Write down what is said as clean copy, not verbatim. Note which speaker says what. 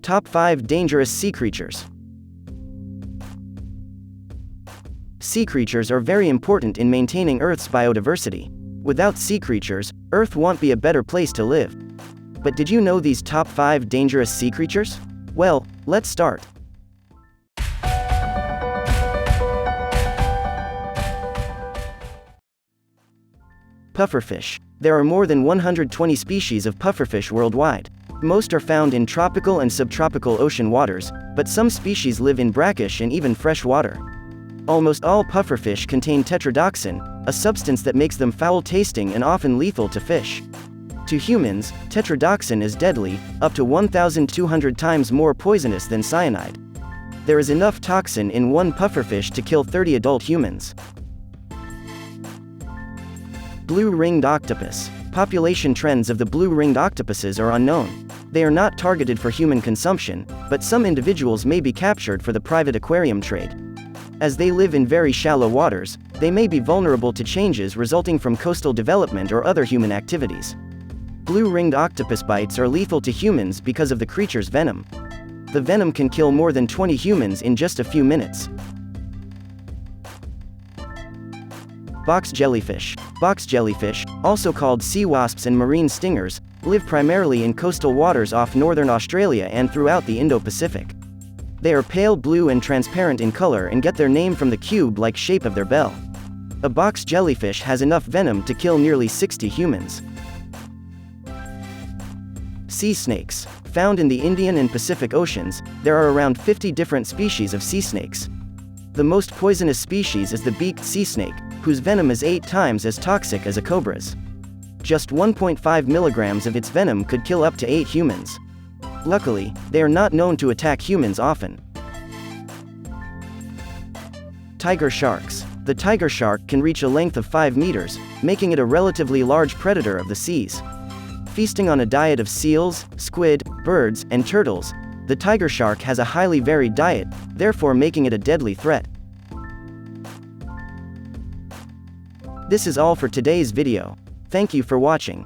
Speaker 1: Top 5 Dangerous Sea Creatures. Sea creatures are very important in maintaining Earth's biodiversity. Without sea creatures, Earth won't be a better place to live. But did you know these top 5 dangerous sea creatures? Well, let's start. Pufferfish. There are more than 120 species of pufferfish worldwide. Most are found in tropical and subtropical ocean waters, but some species live in brackish and even fresh water. Almost all pufferfish contain tetrodotoxin, a substance that makes them foul-tasting and often lethal to fish. To humans, tetrodotoxin is deadly, up to 1,200 times more poisonous than cyanide. There is enough toxin in one pufferfish to kill 30 adult humans. Blue-ringed octopus. Population trends of the blue-ringed octopuses are unknown. They are not targeted for human consumption, but some individuals may be captured for the private aquarium trade. As they live in very shallow waters, they may be vulnerable to changes resulting from coastal development or other human activities. Blue-ringed octopus bites are lethal to humans because of the creature's venom. The venom can kill more than 20 humans in just a few minutes. Box jellyfish. Box jellyfish, also called sea wasps and marine stingers, live primarily in coastal waters off northern Australia and throughout the Indo-Pacific. They are pale blue and transparent in color and get their name from the cube-like shape of their bell. A box jellyfish has enough venom to kill nearly 60 humans. Sea snakes. Found in the Indian and Pacific Oceans, there are around 50 different species of sea snakes. The most poisonous species is the beaked sea snake, whose venom is 8 times as toxic as a cobra's. Just 1.5 milligrams of its venom could kill up to 8 humans. Luckily, they are not known to attack humans often. Tiger sharks. The tiger shark can reach a length of 5 meters, making it a relatively large predator of the seas. Feasting on a diet of seals, squid, birds, and turtles, the tiger shark has a highly varied diet, therefore making it a deadly threat. This is all for today's video. Thank you for watching.